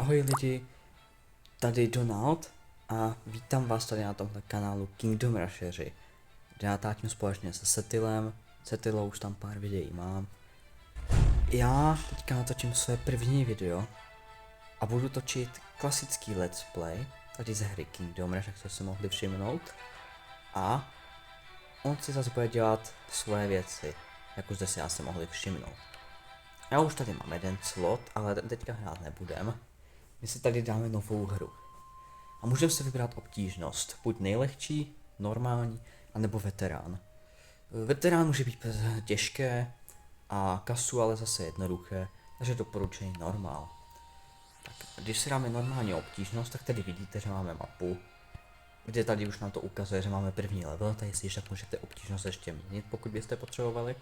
Ahoj lidi, tady Donald a vítám vás tady na tomhle kanálu Kingdom Rusheři, kde natáčím společně se Settilou už tam pár videí mám. Já teďka natočím své první video a budu točit klasický let's play, tady ze hry Kingdom Rush, jak jste si mohli všimnout. A on si zase bude dělat svoje věci, jak už zde si asi mohli všimnout. Já už tady mám jeden slot, ale teďka hrát nebudem. My si tady dáme novou hru. A můžeme si vybrat obtížnost, buď nejlehčí, normální, anebo veterán. Veterán může být těžké a kasu ale zase jednoduché, takže doporučení normál. Tak, když si dáme normální obtížnost, tak tady vidíte, že máme mapu, kde tady už nám to ukazuje, že máme první level, tady si tak můžete obtížnost ještě měnit, pokud byste potřebovali.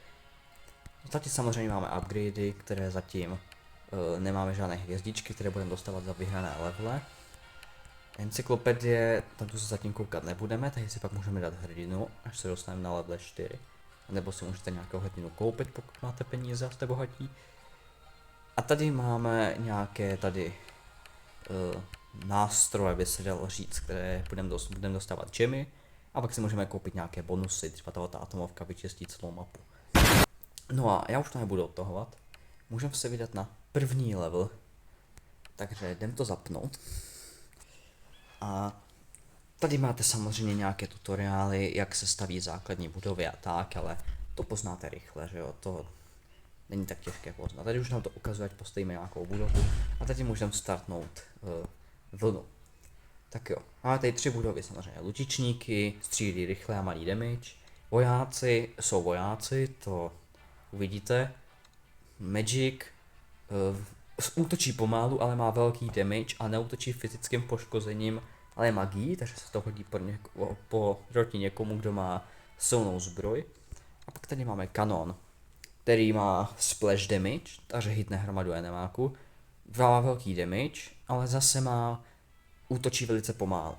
Tady samozřejmě máme upgradey, které zatím nemáme žádné hvězdičky, které budeme dostávat za vyhrané levele. Encyklopedie, tam tu se zatím koukat nebudeme, takže si pak můžeme dát hrdinu, až se dostaneme na level 4. Nebo si můžete nějakou hrdinu koupit, pokud máte peníze a jste bohatí. A tady máme nějaké nástroje, by se dalo říct, které budeme dostávat gemy. A pak si můžeme koupit nějaké bonusy, třeba ta atomovka vyčistí celou mapu. No a já už to nebudu odtahovat. Můžeme se vydat na první level. Takže jdem to zapnout. A tady máte samozřejmě nějaké tutoriály, jak se staví základní budovy a tak, ale to poznáte rychle, že jo, to není tak těžké poznat. Tady už nám to ukazuje, ať postavíme nějakou budovu a tady můžeme startnout vlnu. Tak jo, máme tady 3 budovy samozřejmě, lučičníky, střílí rychle a malý damage, vojáci jsou vojáci, to uvidíte, magic, útočí pomalu, ale má velký damage a neútočí fyzickým poškozením, ale je magií, takže se to hodí proti někomu, kdo má silnou zbroj. A pak tady máme kanon, který má splash damage, takže hitne hromadu enemáku. Má velký damage, ale zase útočí velice pomalu.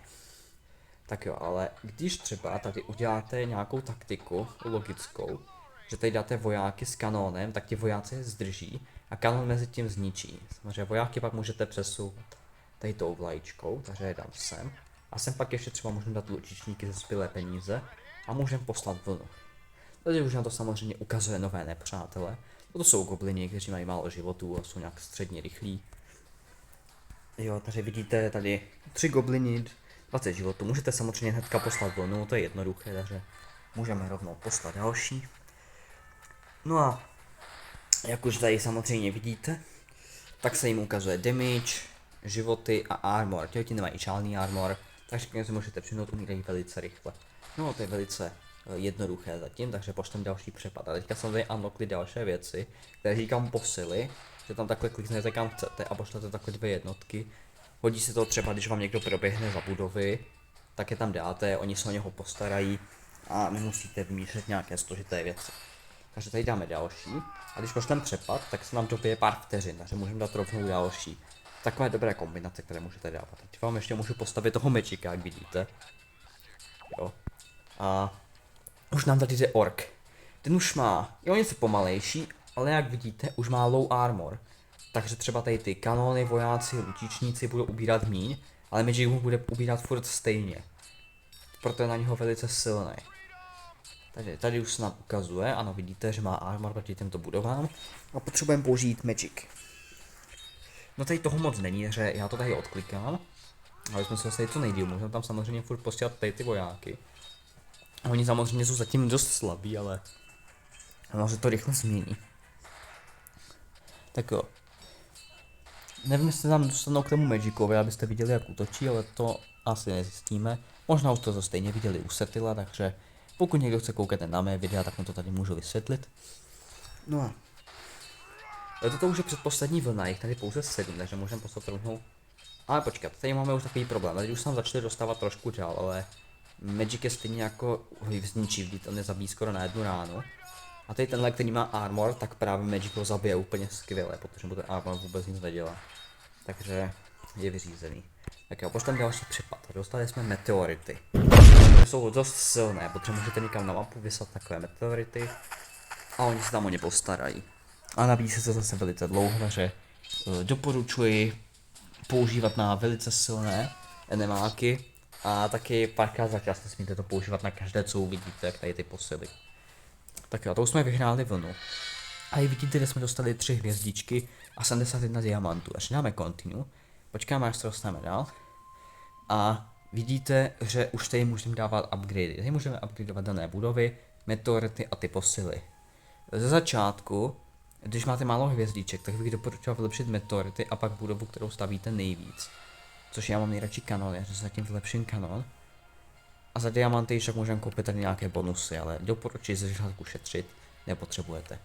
Tak jo, ale když třeba tady uděláte nějakou taktiku logickou, že tady dáte vojáky s kanónem, tak ti vojáci je zdrží a kanon mezi tím zničí. Samozřejmě vojáky pak můžete přesouvat tady tou vlajčkou, takže je dám sem. A sem pak ještě třeba můžeme dát lučičníky ze zbylé peníze a můžeme poslat vlnu. Tady už nám to samozřejmě ukazuje nové nepřátele. To jsou goblini, kteří mají málo životů a jsou nějak středně rychlí. Jo, takže vidíte tady 3 goblini, 20 životů. Můžete samozřejmě hnedka poslat vlnu, to je jednoduché, takže můžeme rovnou poslat další. No a jak už tady samozřejmě vidíte, tak se jim ukazuje damage, životy a armor. Ti nemají žádný armor, takže když si můžete přijmout, umírají velice rychle. No to je velice jednoduché zatím, takže pošlem další přepad. A teďka jsem tady unlockli další věci, které říkám posily, že tam takhle kliknete kam chcete a pošlete takhle 2 jednotky. Hodí se to třeba, když vám někdo proběhne za budovy, tak je tam dáte, oni se o něho postarají a nemusíte vymýšlet nějaké složité věci. Takže tady dáme další a když pošlem přepad, tak se nám dobije pár vteřin, takže můžeme dát rovnou další. Takové dobré kombinace, které můžete dávat. Teď vám ještě můžu postavit toho mečika, jak vidíte. Jo. A už nám tady jde ork. Ten už je o něco pomalejší, ale jak vidíte, už má low armor. Takže třeba tady ty kanony, vojáci, lučičníci budou ubírat míň, ale magic mu bude ubírat furt stejně. Proto je na něho velice silný. Takže tady už se nám ukazuje, ano vidíte, že má armor proti těmto budovám a potřebujeme použít magic. No tady toho moc není, že já to tady odklikám, ale jsme se dostali co nejdýl, můžeme tam samozřejmě furt posílat tady ty vojáky. A oni samozřejmě jsou zatím dost slabí, ale ono se to rychle změní. Tak jo. Nevím, jestli tam dostanou k tomu Magicovi, abyste viděli, jak útočí, ale to asi nezjistíme. Možná už to stejně viděli u Settila, takže pokud někdo chce koukat na mé videa, tak mu to tady můžu vysvětlit. No a toto už je předposlední vlna, jich tady pouze 7, takže můžeme poslat rovnou. Ale počkat, tady máme už takový problém, tady už se nám začali dostávat trošku dál, ale Magic je stejně jako zničí, vždyť on nezabíjí skoro na 1 ránu. A tady tenhle, který má armor, tak právě Magic ho zabije úplně skvěle, protože mu ten armor vůbec nic nedělá. Takže je vyřízený. Tak jo, pošlem další přepad. Dostali jsme meteority. Ty jsou dost silné, protože můžete někam na mapu vyslat takové meteority a oni se tam o ně postarají. A nabízí se to zase velice dlouho, takže doporučuji používat na velice silné enemáky a taky párkrát za čas nesmíte to používat na každé, co uvidíte, jak tady ty posily. Tak jo, to už jsme vyhráli vlnu. A i vidíte, že jsme dostali 3 hvězdičky a 71 diamantů. Až dáme continue, počkáme, až se dostaneme dál. A vidíte, že už tady můžeme dávat upgradey. Tady můžeme upgradeovat dané budovy, meteority a ty posily. Ze začátku, když máte málo hvězdiček, tak bych doporučoval vylepšit meteority a pak budovu, kterou stavíte nejvíc. Což já mám nejradši kanon, já zatím vylepším kanon. A za diamanty však můžeme koupit tady nějaké bonusy, ale doporučuji ze začátku šetřit, nepotřebujete.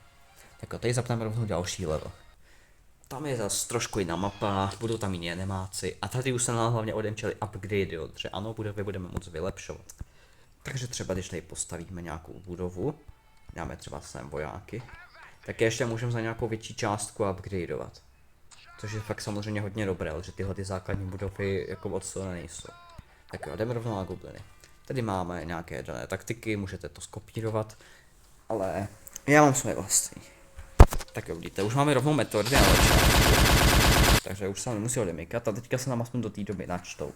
Tak jo, tady zapneme rovnou další level. Tam je zase trošku jiná mapa, budou tam jiní enemáci a tady už se nám hlavně odemčeli upgrade, že ano, budeme moc vylepšovat. Takže třeba když tady postavíme nějakou budovu, dáme třeba sem vojáky, tak ještě můžeme za nějakou větší částku upgradeovat. Což je fakt samozřejmě hodně dobré, ale že tyhle ty základní budovy jako odstřelené nejsou. Tak jo, jdeme rovnou na gobliny. Tady máme nějaké dané taktiky, můžete to skopírovat, ale já mám svoje vlastní. Tak jo, vidíte, už máme rovnou metody na začátku, takže už se nám nemusí odemykat a teďka se nám aspoň do té doby načtou.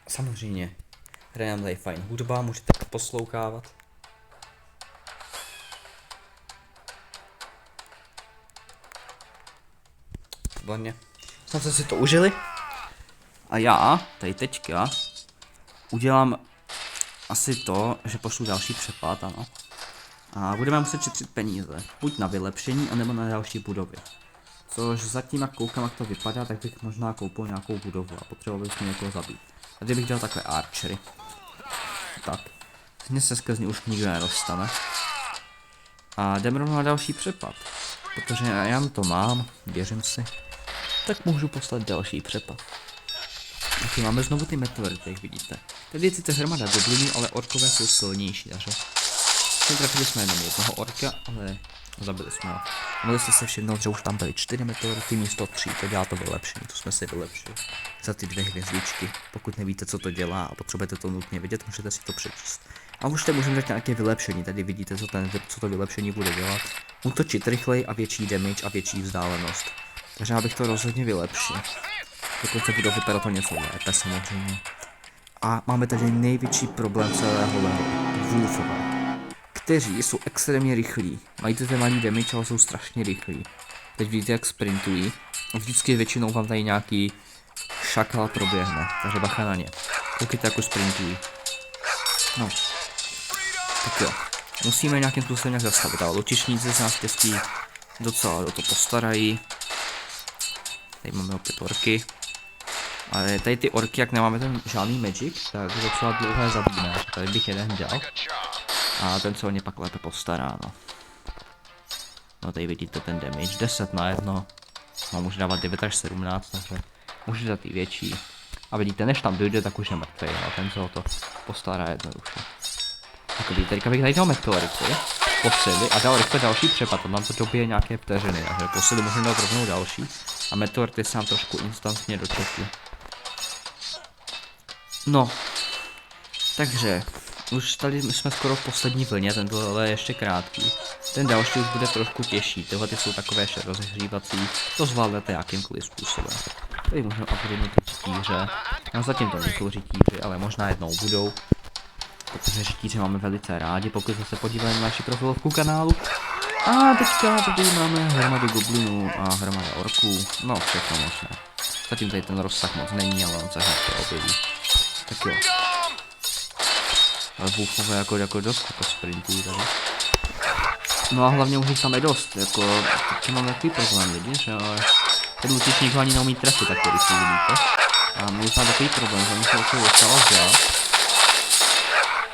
Samozřejmě, hraje nám tady fajn hudba, můžete poslouchávat. Výborně, snad jste si to užili. A já, tady teďka, udělám asi to, že pošlu další přepad, ano. A budeme muset šetřit peníze, buď na vylepšení, anebo na další budovy. Což zatím, jak koukám, jak to vypadá, tak bych možná koupil nějakou budovu a potřeboval bych někoho zabít. Tady bych dělal takové archery. Tak, dnes se skrz ní už nikdo nedostane. A jdeme rovnou na další přepad. Protože já to mám, věřím si, tak můžu poslat další přepad. Taky máme znovu ty meteority, jak vidíte. Tady je sice hromada goblinů, ale orkové jsou silnější, takže. Trafili jsme jenom jednoho orka, ale zabili jsme ho. Mohli jste se všimnout, že už tam byly 4 meteority místo 3, to dělá to vylepšení, to jsme si vylepšili. Za ty 2 hvězdičky, pokud nevíte, co to dělá a potřebujete to nutně vidět, můžete si to přečíst. A už tady můžeme dát nějaké vylepšení, tady vidíte, co to vylepšení bude dělat. Útočit rychleji a větší damage a větší vzdálenost. Takže já bych to rozhodně vylepšil. Dokonce budou vypadat to něco lépe samozřejmě. A máme tady největší problém celého levelu, Wolfové, kteří jsou extrémně rychlí. Mají tady malý damage, ale jsou strašně rychlí. Teď vidíte, jak sprintují. Vždycky většinou vám tady nějaký šakal proběhne, takže bacha na ně. Koukejte, jako sprintují. No. Tak jo. Musíme nějakým způsobem nějak zastavit, ale lučišníci se nás těstí docela o to postarají. Tady máme opět orky. Ale tady ty orky, jak nemáme ten žádný magic, tak docela dlouhé zabijeme. Tady bych jeden dělal. A ten se o ně pak lépe postará, no. No tady vidíte ten damage, 10 na 1. No může dávat 9 až 17, takže může dát i větší. A vidíte, než tam dojde, tak už je mrtvý, a ten se o to postará jednoduše. Tak vidíte, teďka bych tady dal meteority, posily a dal rychle další přepad, tam to dobije nějaké vteřiny, takže posily můžeme dát rovnou další. A meteority se nám trošku instantně dočetly. No, takže už tady jsme skoro v poslední vlně, tento je ještě krátký. Ten další už bude trošku těžší, tyhle ty jsou takové ještě rozehřívací, to zvládnete jakýmkoliv způsobem. Tady můžeme upgradenout ty řitíře, no zatím to nejsou řitíři, ale možná jednou budou. Protože řitíře máme velice rádi, pokud jsme se podívali na naši profilovku kanálu. A teďka tady máme hromadu goblinů a hromadu orků, no všechno možné. Zatím tady ten rozsah moc není, ale on se hned objeví. Tak jo. Ale Wolfové jako dost jako sprintují tady. No a hlavně už jich tam je dost, jako teď mám takový problém lidi, že ale ten útočník ho ani neumí trefit tak rychle, vidíte. A my máme takový problém, že mi se opravdu dostala dělat.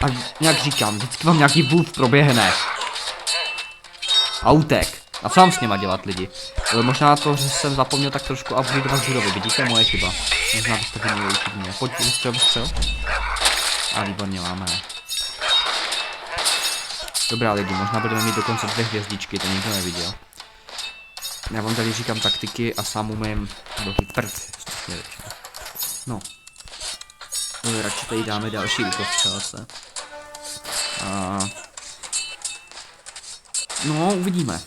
A jak říkám, vždycky vám nějaký wolf proběhne. A utek. A co mám s něma dělat lidi? Ale možná to, že jsem zapomněl tak trošku upgradeovat budovy, vidíte, moje chyba. Možná byste to měli učit mě. Pojď, vystřel. A výborně máme. Dobrá lidi, možná budeme mít dokonce 2 hvězdičky, to nikdo neviděl. Já vám tady říkám taktiky a sám umím velký prd. No. Radši tady dáme další úkostřelce. No, uvidíme.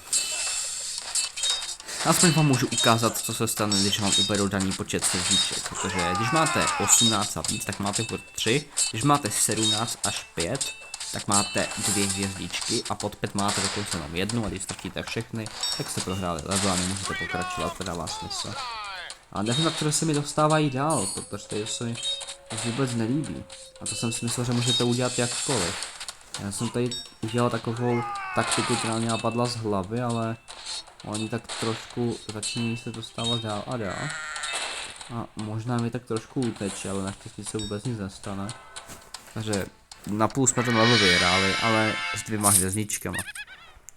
Aspoň vám můžu ukázat, co se stane, když vám uberu daný počet srdíček, protože když máte 18 a víc, tak máte furt 3, když máte 17 až 5, tak máte 2 hvězdičky a pod 5 máte dokonce jenom jednu a když strčíte všechny, tak jste prohráli level a nemůžete pokračovat, to dává smysl. A nevím, na které se mi dostávají dál, protože to se mi vůbec nelíbí. A to jsem si myslel, že můžete udělat jakkoliv. Já jsem tady udělal takovou taktiku, která mě napadla z hlavy, ale oni tak trošku začínají se dostávat dál a dál. A možná mi tak trošku uteče, ale naštěstí se vůbec nic nestane. Takže napůl jsme ten level vyhráli, ale s 2 hvězdičkama.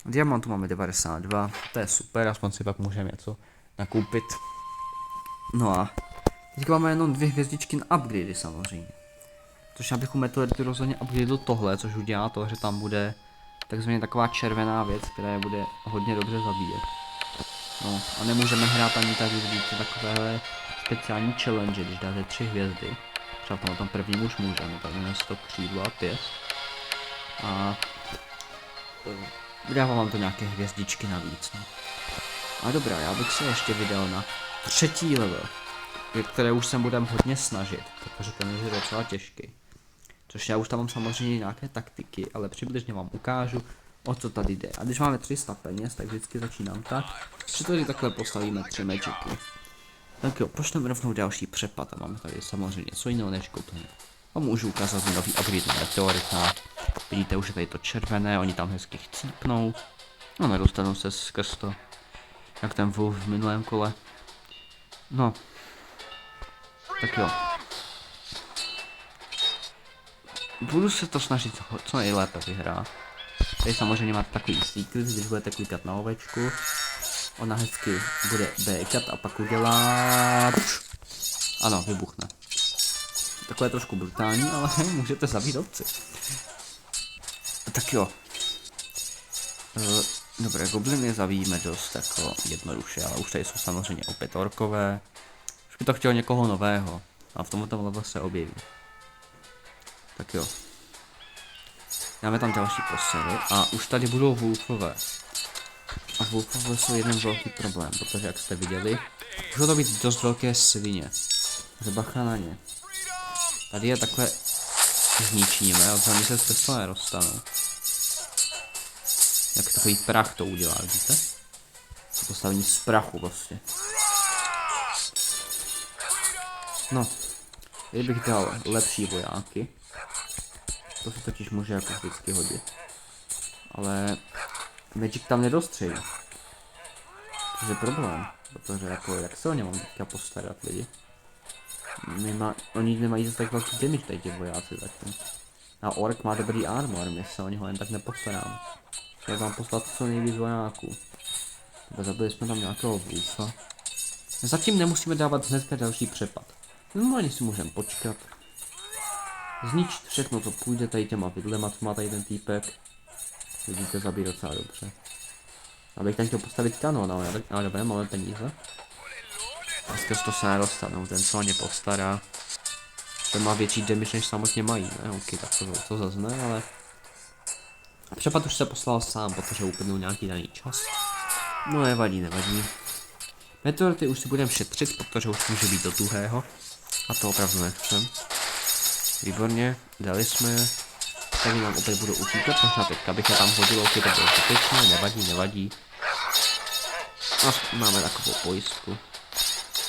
Diamantu máme 92, to je super, aspoň si pak můžeme něco nakoupit. No a teďka máme jenom 2 hvězdičky na upgradey samozřejmě. Což já bych u meteoritu rozhodně upgradil tohle, což udělá to, že tam bude takzvaně taková červená věc, která je bude hodně dobře zabíjet. No a nemůžeme hrát ani tak, když vidíte takovéhle speciální challenge, když dáte 3 hvězdy. Třeba na tom prvním už můžeme, tak máme 100 křídlo a pěst. A dávám vám to nějaké hvězdičky navíc. No. A dobrá, já bych se ještě vydal na 3. level, které už se budeme hodně snažit, protože ten je docela těžký. Což já už tam mám samozřejmě nějaké taktiky, ale přibližně vám ukážu, o co tady jde. A když máme 300 peněz, tak vždycky začínám tak, že tady takhle postavíme 3 magicy. Tak jo, počneme rovnou další přepad a máme tady samozřejmě co jiného než koutny. A můžu ukázat mi nový upgrade meteorita. Vidíte, už je tady to červené, oni tam hezky chcípnou. No nedostanu se skrz to, jak ten Wolf v minulém kole. No. Tak jo. Budu se to snažit co nejlépe vyhrát. Tady samozřejmě máte takový secret, když budete klikat na ovečku. Ona hezky bude békat a pak udělá... Ano, vybuchne. Takové trošku brutální, ale můžete zabít ovci. Tak jo. Dobré, gobliny zabijíme dost jako jednoduše, ale už tady jsou samozřejmě opět orkové. Už by to chtělo někoho nového. A v tomto level se objeví. Tak jo. Dáme tam další posily a už tady budou wolfové. A wolfové jsou jeden velký problém, protože jak jste viděli, můžou to být dost velké svině. Takže bacha na ně. Tady je takhle zničíme, ale oni se z toho nedostanou. Jak takový prach to udělá, vidíte? To postavení z prachu vlastně. No, kdybych dal lepší vojáky, to se totiž může jako vždycky hodit. Ale Magic tam nedostřelí. To je problém, protože jako jak se o ně mám teďka postarat lidi. Oni nemají zase tak velký damage tady ti vojáci zatím. A ork má dobrý armor, my se o něho jen tak nepostaráme. Jak vám poslat co nejvíc vojáků. Zabili jsme tam nějakého wolfa. Zatím nemusíme dávat hnedka další přepad. No ani si můžeme počkat. Zničit všechno, co půjde tady těma vidlema, co má tady ten týpek. Vidíte, zabít docela dobře. Abych tam chtěl postavit kanon, ale dobré, máme peníze. A skrz to se nedostanou, ten co o ně postará. Ten má větší damage než samotně mají, ne? Ok, tak to zase ne, ale... Přepad už se poslal sám, protože uplynul nějaký daný čas. No nevadí. Meteority už si budeme šetřit, protože už může být do tuhého. A to opravdu nechcem. Výborně, dali jsme je. Tady nám opět budou utíkat, možná teďka bych je tam hodil, ok, to bylo zbytečné, nevadí. A máme takovou pojistku.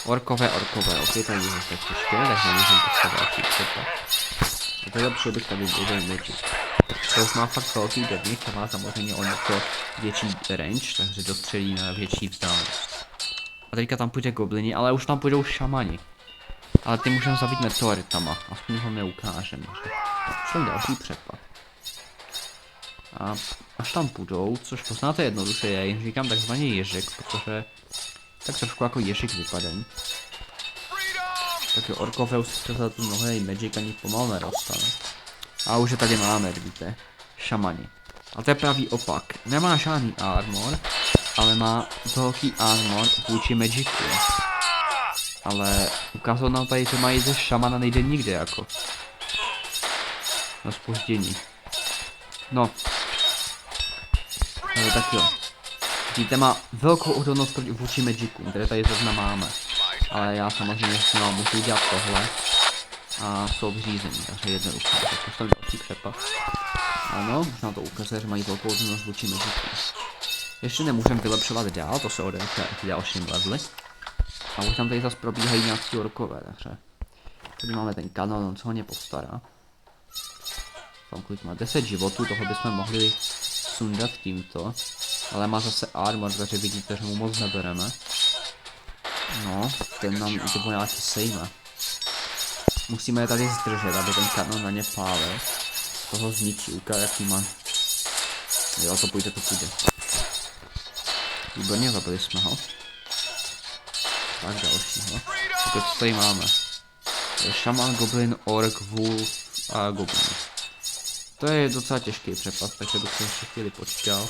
Orkové, ok, to není zase tak těžké, takže můžeme postavit další přepad. A to lepší bych tady byl magic. To už má fakt velký damage a má samozřejmě o něco větší range, takže dostřelí na větší vzdálenost. A teďka tam půjde goblini, ale už tam půjdou šamani. Ale ty můžeme zabít meteoritama, aspoň ho neukážeme. Už tam další přepad. A až tam půjdou, což poznáte jednoduše, já jim říkám takzvaně ježek, protože tak trošku jako ježek vypadají. Takže orkové už se za tu mnohé i magic ani pomalu nerostane. A už je tady máme, vidíte, šamani. A to je pravý opak, nemá žádný armor, ale má velký armor vůči magicu. Ale ukázal nám tady, že mají ze šamana nejde nikde jako. Na zpoždění. No. Tak jo. Vidíte, má velkou odolnost vůči magicům, které tady zrovna máme. Ale já samozřejmě no, můžu udělat tohle. A jsou vyřízení, takže jednoduché. Tak postavím další přepad. Ano, možná to ukazuje, že mají velkou odolnost vůči magicům. Ještě nemůžeme vylepšovat dál, to se odehraje v dalším leveli. A už tam tady zase probíhají nějaký orkové, takže... Tady máme ten kanon, on se ho postará. Tam kolik má 10 životů, toho bychom mohli sundat tímto. Ale má zase armor, takže vidíte, že mu moc nebereme. No, ten nám i ty vojáky sejme. Musíme je tady zdržet, aby ten kanon na ně pálil. Toho zničí, ukáže jaký má. Jo, to půjde, to půjde. Výborně, zabili jsme ho. Tak dalšího. Tak co tady máme? Šaman, goblin, ork, wolf a goblin. To je docela těžký přepad, takže bych se ještě chvíli počkal.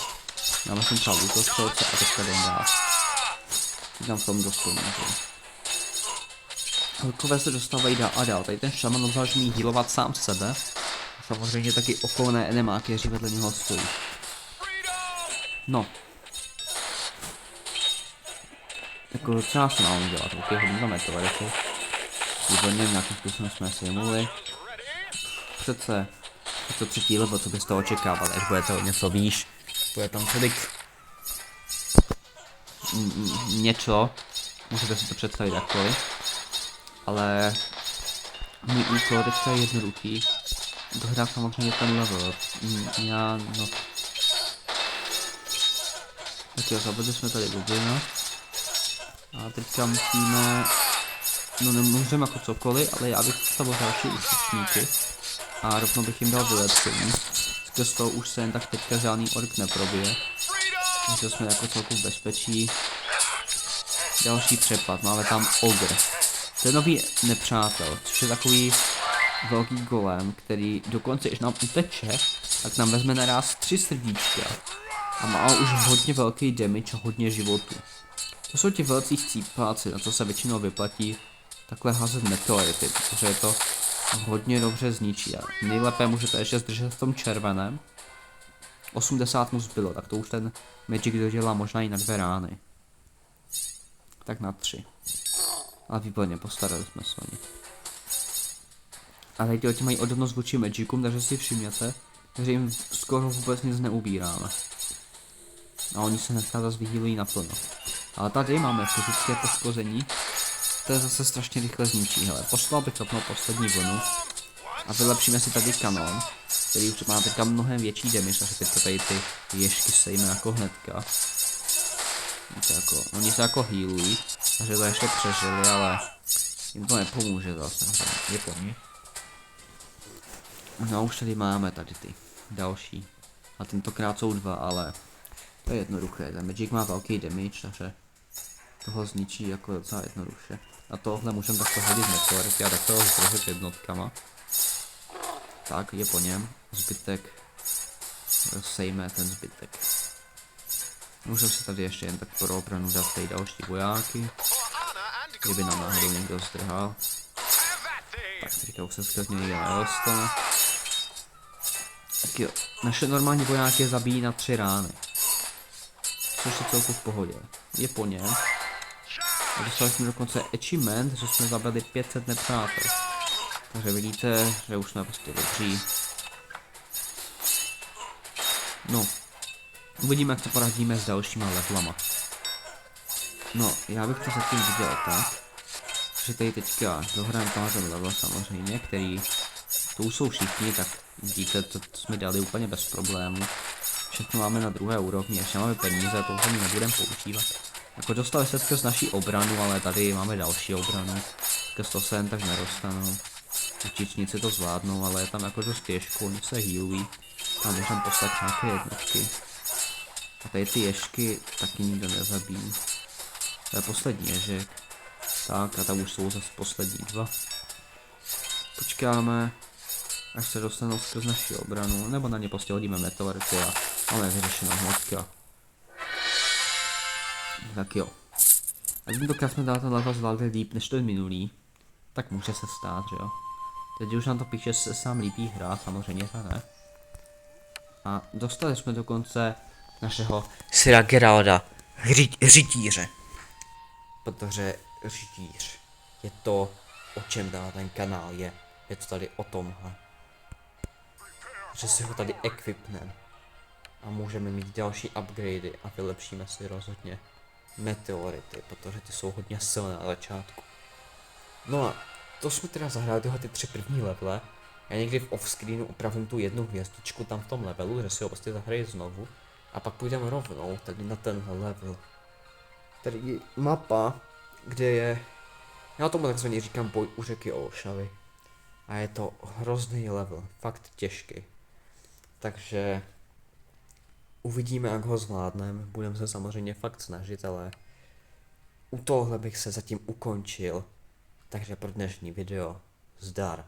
Dáme sem třeba útostřelce a teďka jdem dál. Tam v tom dost pomůžu. Orkové se dostávají dál a dál. Tady ten šaman obzvlášť umí healovat sám sebe. A samozřejmě taky okolné enemáky, kteří vedle něho stojí. No. Jako docela se mám dělat, ok, hodně meteoritu. Výborně, nějakým způsobem jsme si jemuli. Přece to třetí level, co bys toho očekával, až bude to něco výš. Bude tam tolik něco, můžete si to představit jakkoliv. Ale můj úkol teďka je jednoduchý. Dohrát samozřejmě ten level. No. Tak jo, zabili jsme tady goblina. A teďka musíme... No nemůžeme jako cokoliv, ale já bych postavil další útočníky. A rovnou bych jim dal vylepšení. Skrz toho už se jen tak teďka žádný ork neprobije. Takže jsme jako celku v bezpečí. Další přepad, máme tam ogr. To je nový nepřátel, což je takový velký golem, který dokonce, když nám uteče, tak nám vezme naraz 3 srdíčka. A má už hodně velký damage a hodně životů. To jsou ti velcí chcípáci, na co se většinou vyplatí takhle házet meteority, protože je to hodně dobře zničí. A nejlépe můžete ještě zdržet v tom červeném. 80 mu zbylo, tak to už ten magic dodělá možná i na 2 rány. Tak na 3. Ale výborně, postarali jsme se o ně. A tady ti mají odolnost vůči magicům, takže si všimněte, že jim skoro vůbec nic neubíráme. A oni se hnedka zase vyhýlují naplno. Ale tady máme fyzické poškození, to je zase strašně rychle zničí. Hele, poslal bych rovnou poslední vlnu a vylepšíme si tady kanon, který už má teďka mnohem větší damage, takže teďka tady ty ježky sejme jako hnedka. Jako, oni se jako healují, takže to ještě přežili, ale jim to nepomůže zase, je po ní. No už tady máme tady ty další. A tentokrát jsou 2, ale to je jednoduché, ten magic má velký damage, takže toho zničí jako docela jednoduše. A tohle můžeme takto hodit meteority a takto ho zdržet jednotkama. Tak, je po něm, zbytek, sejme ten zbytek. Můžeme si tady ještě jen tak pro obranu dát tady další vojáky, kdyby nám náhodou někdo zdrhal. Tak teďka už se skrz něj nedostane. Tak jo, naše normální vojáky zabíjí na 3 rány. Což je celku v pohodě. Je po něm. A dostali jsme dokonce achievement, že jsme zabili 500 nepřátel. Takže vidíte, že už jsme prostě dobří. No. Uvidíme, jak to poradíme s dalšíma levelama. No, já bych to zatím viděl tak, že tady teďka dohrajeme ten level samozřejmě, který tu jsou všichni, tak vidíte, to jsme dali úplně bez problémů. Všechno máme na 2. úrovni, ještě máme peníze, to už nebudeme používat. Jako dostali se skrz naší obranu, ale tady máme další obranu. Skrz to se jen tak nedostanou. Utičníci to zvládnou, ale je tam jako dost těžko, oni se healují. Tam můžeme poslat nějaké jednotky. A tady ty ježky taky nikdo nezabíjí. To je poslední ježek. Tak a tam už jsou zase poslední 2. Počkáme, až se dostanou skrz naši obranu, nebo na ně prostě hodíme meteority a máme vyřešenou hnedka. Tak jo. A tentokrát jsme dát ten level zvládli líp než ten minulý, tak může se stát, že jo. Teď už nám to píše, že se sám líbí hra, samozřejmě to ne. A dostali jsme dokonce našeho Sira Geralda Rytíře. Protože rytíř je to, o čem dá ten kanál je. Je to tady o tomhle. Že si ho tady equipneme. A můžeme mít další upgradey a vylepšíme si rozhodně meteority, protože ty jsou hodně silné na začátku. No a to jsme teda zahráli tyhle ty 3 první levele. Já někdy v offscreenu opravím tu jednu hvězdičku tam v tom levelu, že si ho prostě zahraji znovu. A pak půjdeme rovnou tady na tenhle level. Tady je mapa, kde je, já tomu takzvaně říkám boj u řeky Olšavy. A je to hrozný level, fakt těžký. Takže uvidíme, jak ho zvládneme, budeme se samozřejmě fakt snažit, ale u tohle bych se zatím ukončil. Takže pro dnešní video zdar.